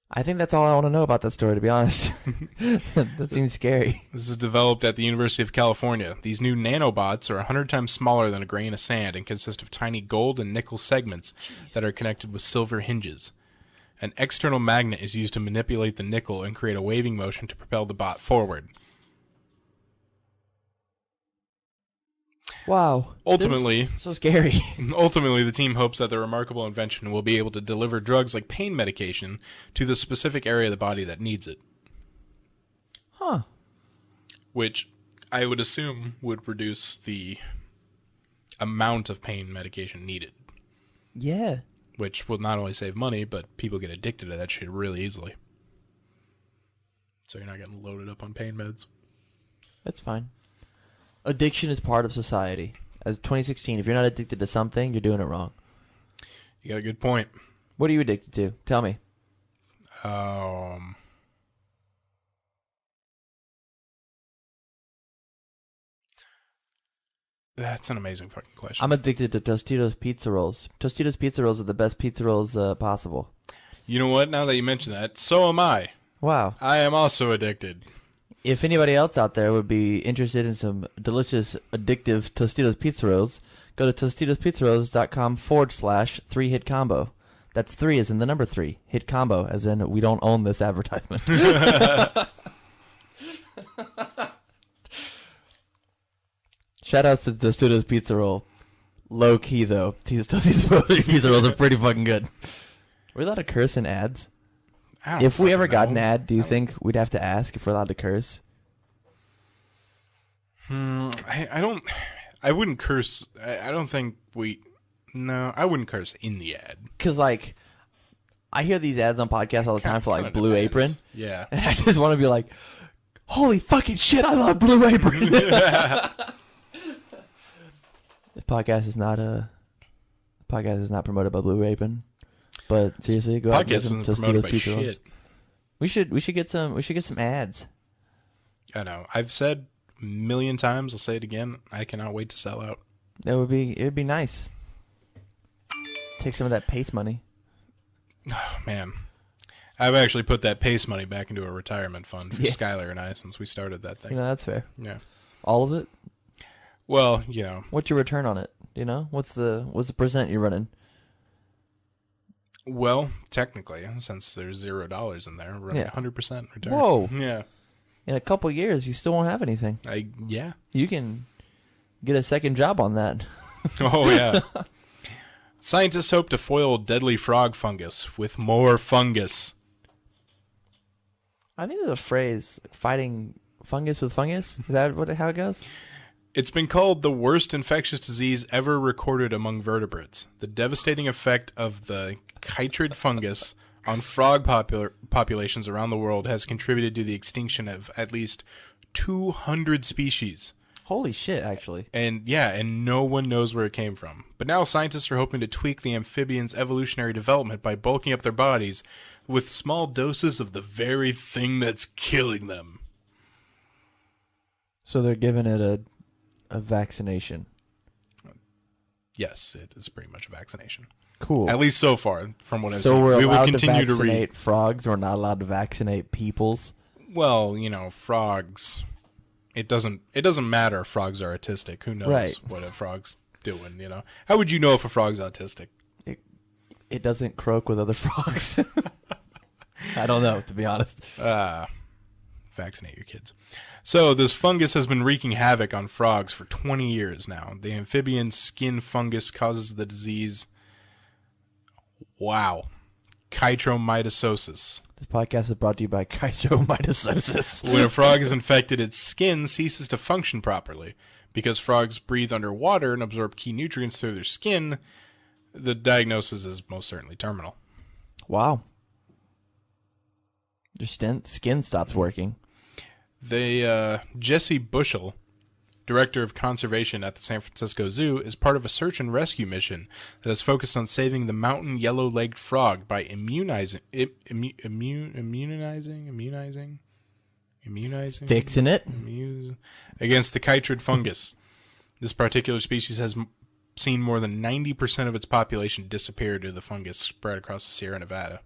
I think that's all I want to know about that story, to be honest. That seems scary. This is developed at the University of California. These new nanobots are 100 times smaller than a grain of sand and consist of tiny gold and nickel segments that are connected with silver hinges. An external magnet is used to manipulate the nickel and create a waving motion to propel the bot forward. Wow. Ultimately, This is so scary. Ultimately, the team hopes that the remarkable invention will be able to deliver drugs like pain medication to the specific area of the body that needs it. Huh. Which I would assume would reduce the amount of pain medication needed. Yeah. Which will not only save money, but people get addicted to that shit really easily. So you're not getting loaded up on pain meds. That's fine. Addiction is part of society. As 2016, if you're not addicted to something, you're doing it wrong. You got a good point. What are you addicted to? Tell me. That's an amazing fucking question. I'm addicted to Tostitos pizza rolls. Tostitos pizza rolls are the best pizza rolls possible. You know what? Now that you mention that, so am I. Wow. I am also addicted. If anybody else out there would be interested in some delicious, addictive Tostitos pizza rolls, go to TostitosPizzaRolls.com/3-hit combo. That's 3 as in the number 3. Hit combo as in we don't own this advertisement. Shout outs to Tostitos Pizza Roll. Low key though. Tostitos Pizza Rolls are pretty fucking good. Are we allowed to curse in ads? If we ever got an ad, do you think we'd have to ask if we're allowed to curse? I wouldn't curse. I don't think no, I wouldn't curse in the ad. Because, like, I hear these ads on podcasts all the time for, like, Blue Apron. Yeah. And I just want to be like, holy fucking shit, I love Blue Apron. This podcast is not promoted by Blue Apron. But seriously, go out and get some Tostitos pizza rolls. We should get some ads. I know. I've said a million times, I'll say it again. I cannot wait to sell out. It would be nice. Take some of that Pace money. Oh man. I've actually put that Pace money back into a retirement fund for Yeah. Skylar and I since we started that thing. You know, that's fair. Yeah. All of it? Well, you know. What's your return on it? Do you know? What's the percent you're running? Well, technically, since there's $0 in there, we're running 100% return. Whoa. Yeah. In a couple years, you still won't have anything. Yeah. You can get a second job on that. Oh, yeah. Scientists hope to foil deadly frog fungus with more fungus. I think there's a phrase, fighting fungus with fungus. Is that how it goes? It's been called the worst infectious disease ever recorded among vertebrates. The devastating effect of the chytrid fungus on frog populations around the world has contributed to the extinction of at least 200 species. Holy shit, actually. And no one knows where it came from. But now scientists are hoping to tweak the amphibians' evolutionary development by bulking up their bodies with small doses of the very thing that's killing them. So they're giving it a vaccination. Yes, it is pretty much a vaccination. Cool. At least so far, from what I've So seen. we're We will allowed to continue to vaccinate read. frogs. We're not allowed to vaccinate peoples. Well, frogs. It doesn't matter if frogs are autistic. Who knows Right. what a frog's doing, How would you know if a frog's autistic? It doesn't croak with other frogs. I don't know, to be honest. Vaccinate your kids. So this fungus has been wreaking havoc on frogs for 20 years now. The amphibian skin fungus causes the disease. Wow. Chytromycosis. This podcast is brought to you by chytromycosis. When a frog is infected, its skin ceases to function properly. Because frogs breathe underwater and absorb key nutrients through their skin, the diagnosis is most certainly terminal. Wow. Your skin stops working. Jesse Bushel, director of conservation at the San Francisco Zoo, is part of a search and rescue mission that is focused on saving the mountain yellow-legged frog by immunizing, Fixing it. Against the chytrid fungus. This particular species has seen more than 90% of its population disappear due to the fungus spread across the Sierra Nevada.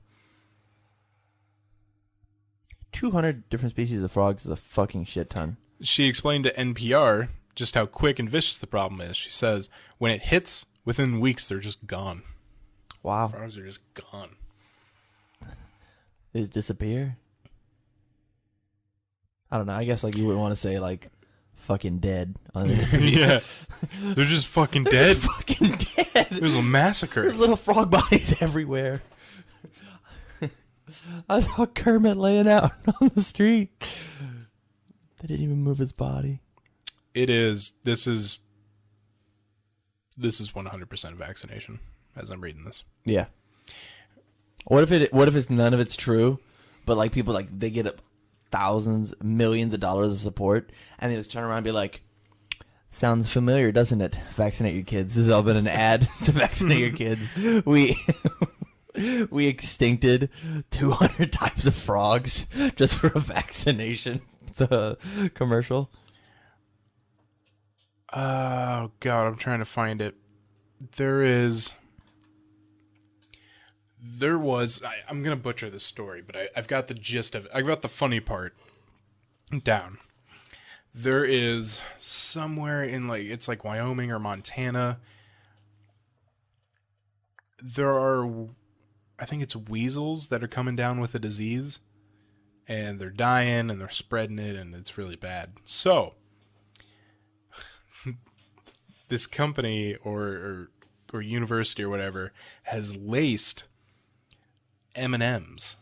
200 different species of frogs is a fucking shit ton. She explained to NPR just how quick and vicious the problem is. She says, when it hits, within weeks, they're just gone. Wow. Frogs are just gone. They just disappear? I don't know. I guess you wouldn't want to say fucking dead. Yeah. They're just fucking dead. Fucking dead. It was a massacre. There's little frog bodies everywhere. I saw Kermit laying out on the street. They didn't even move his body. This is 100% vaccination as I'm reading this. Yeah. What if it's none of it's true, but people they get thousands, millions of dollars of support, and they just turn around and be like, "Sounds familiar, doesn't it? Vaccinate your kids." This has all been an ad to vaccinate your kids. We extincted 200 types of frogs just for a vaccination. It's a commercial. Oh, God, I'm trying to find it. There was... I'm going to butcher this story, but I've got the gist of it. I've got the funny part down. There is somewhere in, it's Wyoming or Montana. There are... I think it's weasels that are coming down with a disease, and they're dying and they're spreading it, and it's really bad. So this company or university or whatever has laced M&Ms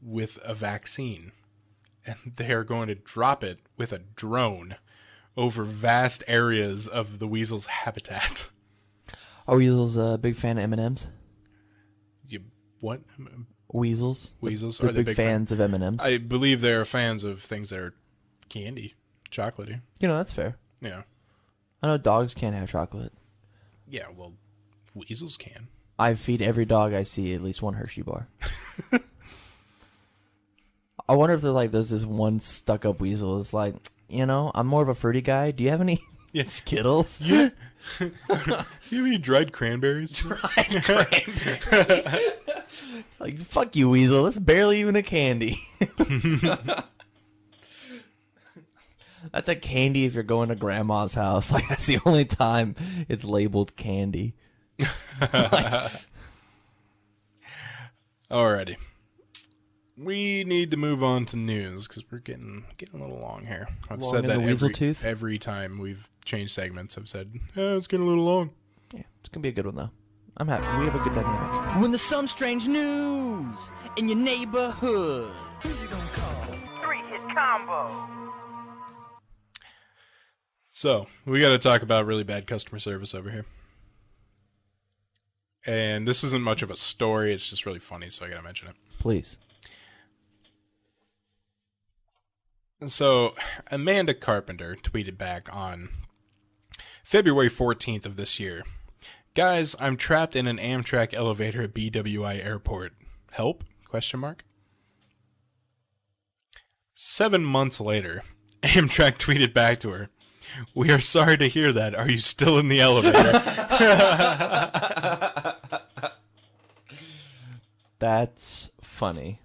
with a vaccine, and they are going to drop it with a drone over vast areas of the weasel's habitat. Are weasels a big fan of M&Ms? What? Weasels. Weasels? They're Are they big fans of M&Ms. I believe they're fans of things that are candy, chocolatey. That's fair. Yeah. I know dogs can't have chocolate. Yeah, well, weasels can. I feed every dog I see at least one Hershey bar. I wonder if there's this one stuck-up weasel that's I'm more of a fruity guy. Do you have any Skittles? Yeah. You have any dried cranberries? Dried cranberries. Fuck you, weasel. That's barely even a candy. That's a candy if you're going to grandma's house. That's the only time it's labeled candy. Alrighty. We need to move on to news because we're getting a little long here. I've Long said in that the weasel tooth? every time we've changed segments. I've said, it's getting a little long. Yeah, it's going to be a good one, though. I'm happy. We have a good dynamic. When there's some strange news in your neighborhood, who you gonna call? 3-hit combo. So, we got to talk about really bad customer service over here. And this isn't much of a story. It's just really funny, so I got to mention it. Please. So, Amanda Carpenter tweeted back on February 14th of this year. Guys, I'm trapped in an Amtrak elevator at BWI Airport. Help? 7 months later, Amtrak tweeted back to her, "We are sorry to hear that. Are you still in the elevator?" That's funny.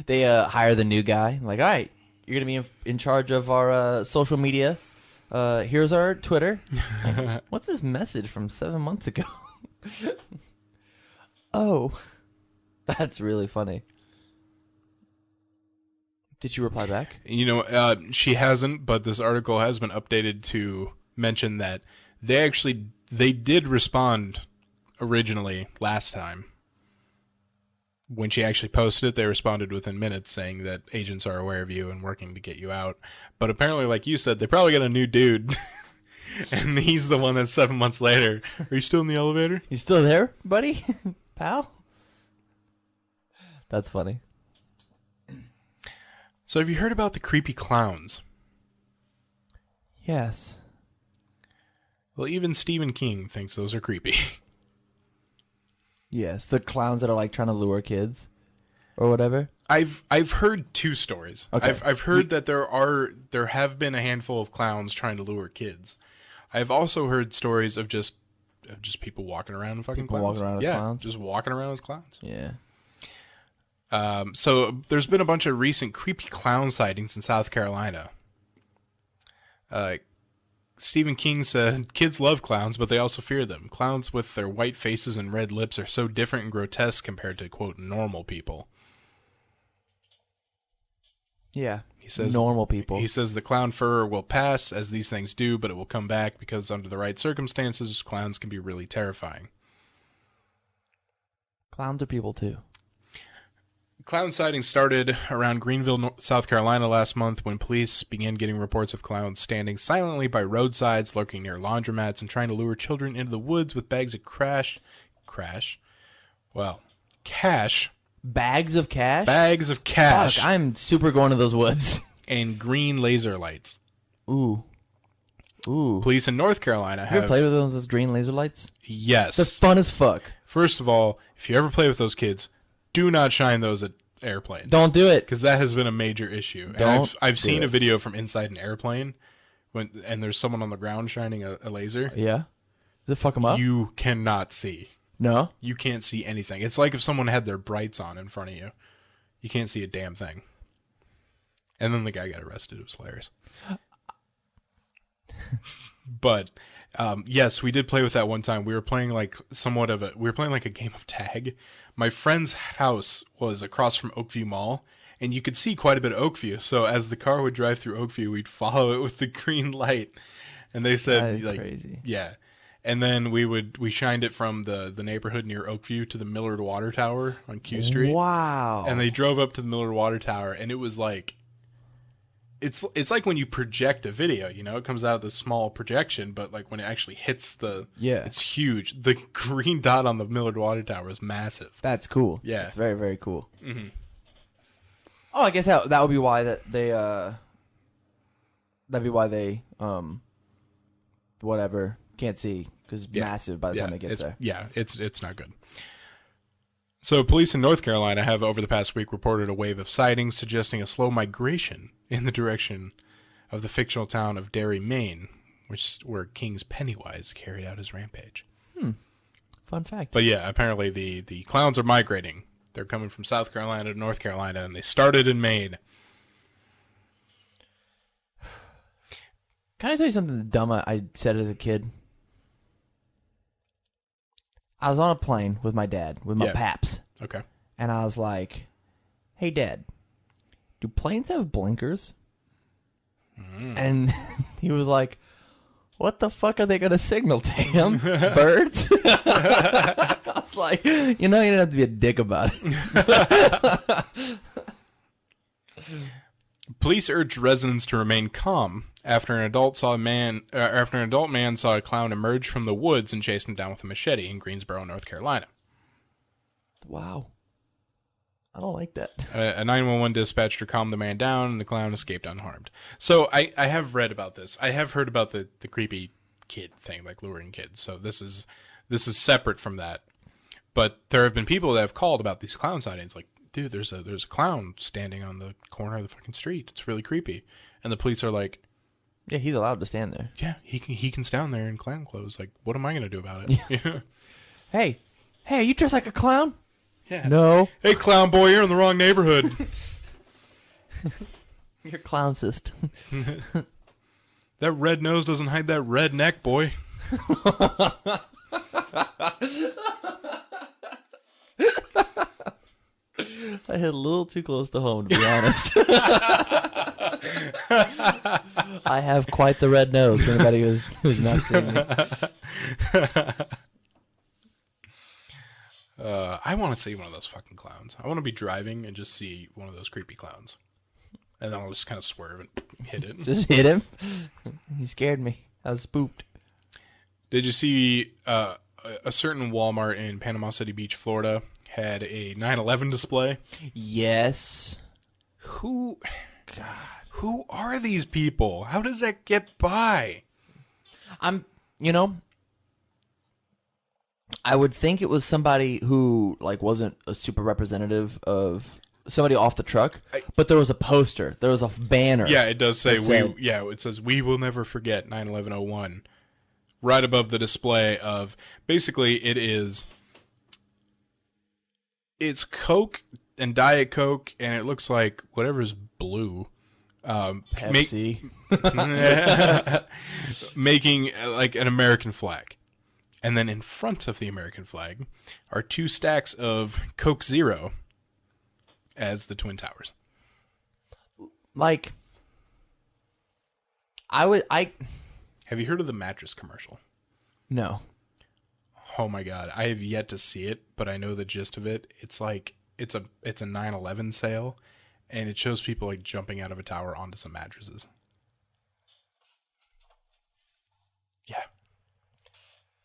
They hire the new guy. Like, all right, you're going to be in charge of our social media. Here's our Twitter. Like, what's this message from 7 months ago? Oh, that's really funny. Did you reply back? She hasn't, but this article has been updated to mention that they did respond originally last time. When she actually posted it, they responded within minutes saying that agents are aware of you and working to get you out. But apparently, like you said, they probably got a new dude. And he's the one that's 7 months later. Are you still in the elevator? You still there, buddy? Pal? That's funny. So have you heard about the creepy clowns? Yes. Well, even Stephen King thinks those are creepy. Yes, the clowns that are like trying to lure kids or whatever. I've heard two stories. Okay. I've heard that there have been a handful of clowns trying to lure kids. I've also heard stories of just people walking around with fucking People clowns. walking around as clowns? Just walking around as clowns. Yeah. So there's been a bunch of recent creepy clown sightings in South Carolina. Stephen King said, "Kids love clowns, but they also fear them. Clowns with their white faces and red lips are so different and grotesque compared to, quote, normal people." Yeah. He says normal people. He says the clown furor will pass, as these things do, but it will come back because under the right circumstances, clowns can be really terrifying. Clowns are people too. Clown sightings started around Greenville, South Carolina last month when police began getting reports of clowns standing silently by roadsides, lurking near laundromats, and trying to lure children into the woods with bags of cash. Bags of cash? Bags of cash. Fuck, I'm super going to those woods. And green laser lights. Ooh. Police in North Carolina You ever have... played with those green laser lights? Yes. They're fun as fuck. First of all, if you ever play with those kids, do not shine those at airplanes. Don't do it. Because that has been a major issue. And I've seen a video from inside an airplane, and there's someone on the ground shining a laser. Yeah? Does it fuck them up? You cannot see. No? You can't see anything. It's like if someone had their brights on in front of you. You can't see a damn thing. And then the guy got arrested. It was hilarious. But yes, we did play with that one time. We were playing like a game of tag. My friend's house was across from Oakview Mall, and you could see quite a bit of Oakview. So as the car would drive through Oakview, we'd follow it with the green light. And they said, like, crazy. Yeah. And then we shined it from the neighborhood near Oakview to the Millard Water Tower on Q Street. Wow. And they drove up to the Millard Water Tower, and it was like, it's like when you project a video, it comes out of this small projection, but like when it actually hits it's huge. The green dot on the Millard Water Tower is massive. That's cool. Yeah. It's very, very cool. Mm-hmm. Oh, I guess that would be why whatever, can't see, because it's massive by the time it gets there. Yeah, it's not good. So police in North Carolina have over the past week reported a wave of sightings suggesting a slow migration in the direction of the fictional town of Derry, Maine, where King's Pennywise carried out his rampage. Fun fact. But yeah, apparently the clowns are migrating. They're coming from South Carolina to North Carolina, and they started in Maine. Can I tell you something dumb I said as a kid? I was on a plane with my dad, with my paps. Okay. And I was like, "Hey, Dad, do planes have blinkers?" And he was like, "What the fuck are they going to signal to him? Birds?" I was like, you don't have to be a dick about it. Police urged residents to remain calm after an adult man saw a clown emerge from the woods and chased him down with a machete in Greensboro, North Carolina. Wow. I don't like that. A 911 dispatcher calmed the man down, and the clown escaped unharmed. So I have read about this. I have heard about the creepy kid thing, like luring kids. So this is separate from that. But there have been people that have called about these clown sightings, like dude, there's a clown standing on the corner of the fucking street. It's really creepy. And the police are like, Yeah, he's allowed to stand there. yeah, he can stand there in clown clothes. Like, what am I gonna do about it? Yeah. Hey, you dress like a clown? Yeah. No. Hey, clown boy, you're in the wrong neighborhood. You're clownsist. That red nose doesn't hide that red neck, boy. I hit a little too close to home, to be honest. I have quite the red nose for anybody who's not seeing me. I want to see one of those fucking clowns. I want to be driving and just see one of those creepy clowns. And then I'll just kind of swerve and hit it. Just hit him? He scared me. I was spooked. Did you see a certain Walmart in Panama City Beach, Florida, had a 9/11 display? Yes. Who are these people? How does that get by? I would think it was somebody who wasn't a super representative of somebody off the truck, but there was a poster, there was a banner. Yeah, it does say it says we will never forget 9/11/01 right above the display of basically it's Coke and Diet Coke, and it looks like whatever's blue. Pepsi. Making like an American flag. And then in front of the American flag are 2 stacks of Coke Zero as the Twin Towers. Have you heard of the mattress commercial? No. Oh my god, I have yet to see it, but I know the gist of it. It's like it's a 9/11 sale, and it shows people like jumping out of a tower onto some mattresses. Yeah.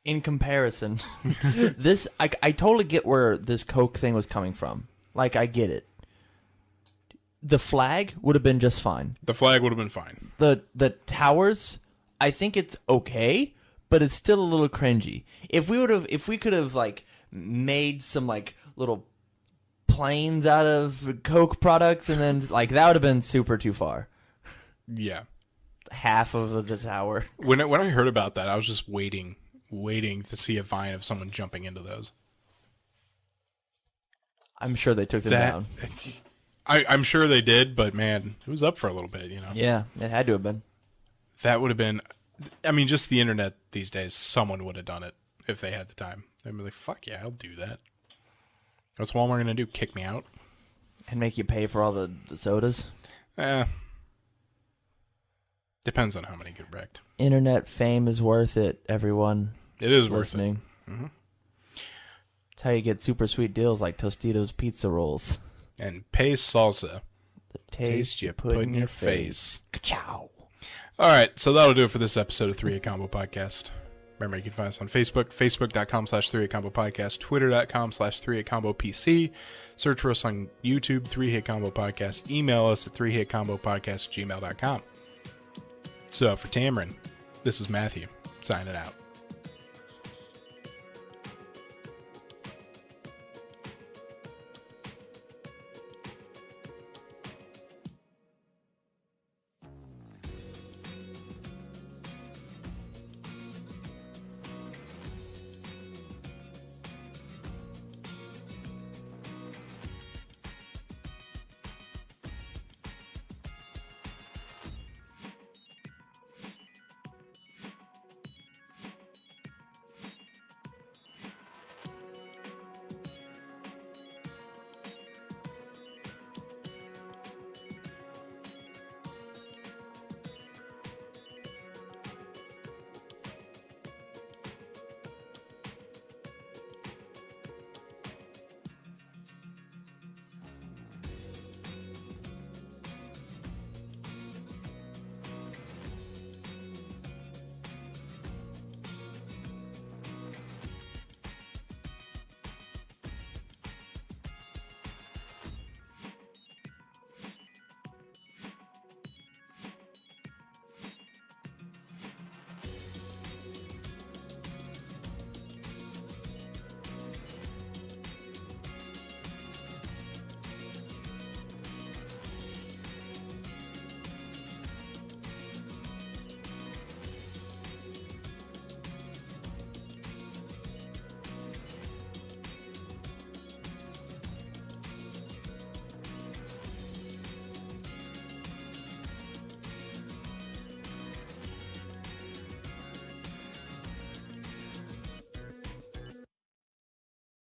In comparison, this I totally get where this Coke thing was coming from. I get it. The flag would have been just fine. The flag would have been fine. The towers, I think it's okay, but it's still a little cringy. If we could have made some little planes out of Coke products, and then that would have been super too far. Yeah. Half of the tower. When I heard about that, I was just waiting to see a vine of someone jumping into those. I'm sure they took them down. I'm sure they did, but man, it was up for a little bit, Yeah, it had to have been. That would have been, I mean, just the internet these days, someone would have done it if they had the time. They'd be like, fuck yeah, I'll do that. What's Walmart going to do? Kick me out? And make you pay for all the sodas? Depends on how many get wrecked. Internet fame is worth it, everyone. It is listening. Worth it. Mm-hmm. It's how you get super sweet deals like Tostitos pizza rolls. And pay salsa. The taste you put in your face. Ka-chow. All right, so that'll do it for this episode of 3 Hit Combo Podcast. Remember, you can find us on Facebook, facebook.com/3 Hit Combo Podcast, twitter.com/3 Hit Combo PC. Search for us on YouTube, 3 Hit Combo Podcast. Email us at 3hitcombopodcast@gmail.com. So for Tamron, this is Matthew, signing out.